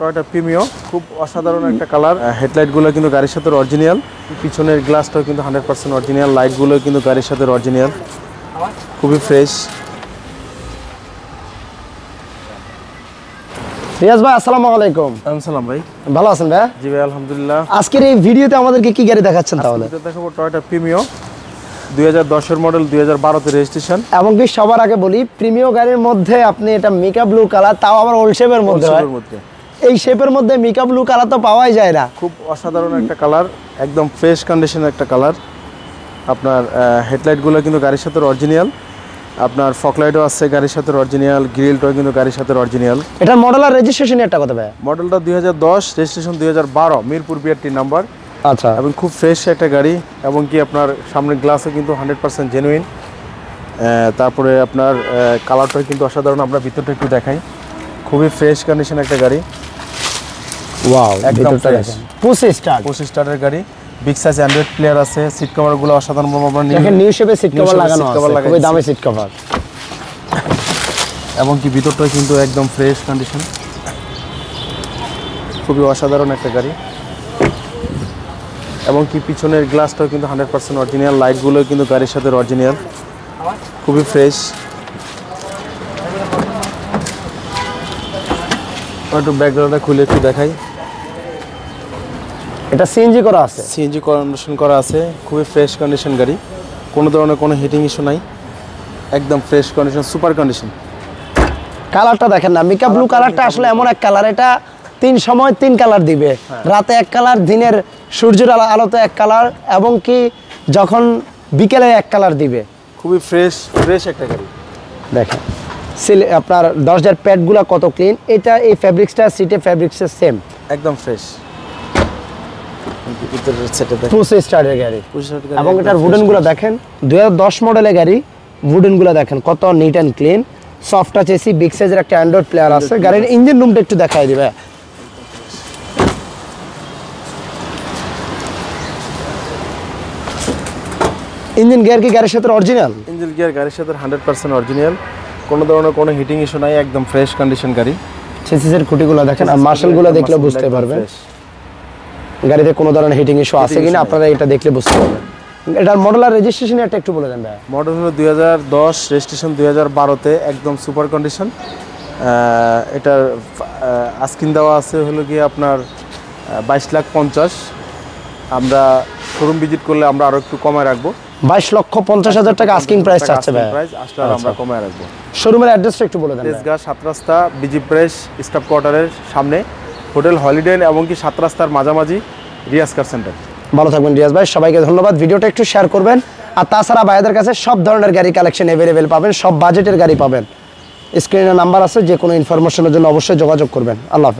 Toyota Premio খুব অসাধারণ একটা কালার। হেডলাইটগুলো কিন্তু গাড়ির সাথে অরিজিনাল, পিছনের গ্লাসটাও কিন্তু 100% অরিজিনাল, লাইটগুলো কিন্তু গাড়ির সাথে অরিজিনাল, খুবই ফ্রেশ। রিয়াজ ভাই আসসালামু আলাইকুম। আসসালাম ভাই, ভালো আছেন ভাই? জি ভাই আলহামদুলিল্লাহ। আজকের এই ভিডিওতে আমাদেরকে কি গাড়ি দেখাচ্ছেন তাহলে? এটা দেখাবো টয়োটা প্রিমিও 2010 এর মডেল, 2012 তে রেজিস্ট্রেশন। এবং কি সবার আগে বলি, প্রিমিও গাড়ির মধ্যে আপনি এটা মিকা ব্লু কালার, তাও আবার ওল্ড শেপের মধ্যে হয়। এই শেপের মধ্যে মিকা ব্লু কালার তো পাওয়াই যায় না। খুব অসাধারণ একটা কালার, একদম ফ্রেশ কন্ডিশনের একটা কালার। আপনার হেডলাইটগুলো কিন্তু গাড়ির সাথে অরিজিনাল, আপনার ফকলাইটও আছে গাড়ির সাথে অরিজিনাল, গ্রিলটাও কিন্তু গাড়ির সাথে অরিজিনাল। এটা মডেল আর রেজিস্ট্রেশন একটা কথা ভাই? মডেলটা 2010, রেজিস্ট্রেশন 2012, মিরপুর বিআরটি নাম্বার। আচ্ছা, এবং খুব ফ্রেশ একটা গাড়ি, এবং কি আপনার সামনের গ্লাসও কিন্তু 100% জেনুইন। তারপরে আপনার কালারটা কিন্তু অসাধারণ। আমরা ভিতরটা একটু দেখাই, খুবই ফ্রেশ কন্ডিশন একটা গাড়ি। ওয়াও, একদম ফ্রেশ, পুশ স্টার্টের গাড়ি। বিগ সাইজ অ্যান্ড্রয়েড প্লেয়ার আছে, সিট কভারগুলো অসাধারণ। দেখেন নিউ শেপে সিট কভার লাগানো আছে, খুবই দামি সিট কভার। এবং কি ভিতরটা কিন্তু একদম ফ্রেশ কন্ডিশন, খুবই অসাধারণ একটা গাড়ি। এবং কি পিছনের গ্লাসটাও কিন্তু 100% অরিজিনাল, লাইটগুলো কিন্তু গাড়ির সাথে অরিজিনাল, খুবই ফ্রেশ। একটু ব্যাকগ্রাউন্ডটা খুলে একটু দেখাই। এটা সিএনজি করা আছে, সিএনজি কন্ডিশন করা আছে, খুবই ফ্রেশ কন্ডিশন গাড়ি, কোনো ধরনের কোনো হিটিং ইস্যু নাই, একদম ফ্রেশ কন্ডিশন, সুপার কন্ডিশন। কালারটা দেখেন না, মিকা ব্লু কালারটা আসলে এমন এক কালার, এটা তিন সময় তিন কালার দিবে। রাতে এক কালার, দিনের সূর্যের আলোতে এক কালার, এবং কি যখন বিকেলে এক কালার দিবে। খুবই ফ্রেশ একটা গাড়ি। দেখেন আপনার দরজার প্যাডগুলো কত ক্লিন। এটা এই ফ্যাব্রিক্সটা সিটে ফ্যাব্রিক্সের সেম, একদম ফ্রেশ। পুশ স্টার্টের গাড়ি। এবং এটার উডেনগুলো দেখেন, 2010 মডেলের গাড়ি। উডেনগুলো দেখেন কত neat and clean, soft touch AC, big সাইজের একটা অ্যান্ড্রয়েড প্লেয়ার আছে। গাড়ির ইঞ্জিন রুমটা একটু দেখাই দিবে। ইঞ্জিন গিয়ার কি গাড়ির সাথে অরিজিনাল? ইঞ্জিন গিয়ার গাড়ির সাথে 100% অরিজিনাল, কোনো ধরনের কোনো হিটিং ইস্যু নাই, একদম ফ্রেশ কন্ডিশন গাড়ি। চেসিসের খুঁটিগুলো দেখেন, আর মার্শালগুলো দেখলে বুঝতে পারবেন গাড়িতে কোনো ধরনের হিটিং ইস্যু আছে কিনা, আপনারা এটা দেখলে বুঝতে পারবেন। এটার মডেল আর রেজিস্ট্রেশন একটা একটু বলে দেন ভাই। মডেল হলো 2010, রেজিস্ট্রেশন 2012-তে, একদম সুপার কন্ডিশন। এটার আস্কিং দেওয়া আছে হলো গিয়ে আপনার 22,50,000। আমরা শোরুম ভিজিট করলে আমরা আরো একটু কমায় রাখবো। 22,50,000 টাকা আস্কিং প্রাইস চাচ্ছে ভাই। আসলে আমরা কমায় রাখবো। শোরুমের অ্যাড্রেসটা একটু বলে দেন। তেজগাঁ 7 রাস্তা, বিজি প্রেস স্টাফ কোয়ার্টারের সামনে, হোটেল হলিডে, এবং কি 7 রাস্তার মাঝামাঝি রিয়াজ কার সেন্টার। ভালো থাকবেন রিয়াজ ভাই, সবাইকে ধন্যবাদ। ভিডিওটা একটু শেয়ার করবেন। আর তাছাড়া ভাইদের কাছে সব ধরনের গাড়ি কালেকশন অ্যাভেলেবেল পাবেন, সব বাজেটের গাড়ি পাবেন। স্ক্রিনে নাম্বার আছে, যে কোনো ইনফরমেশনের জন্য অবশ্যই যোগাযোগ করবেন। আল্লাহ হাফেজ।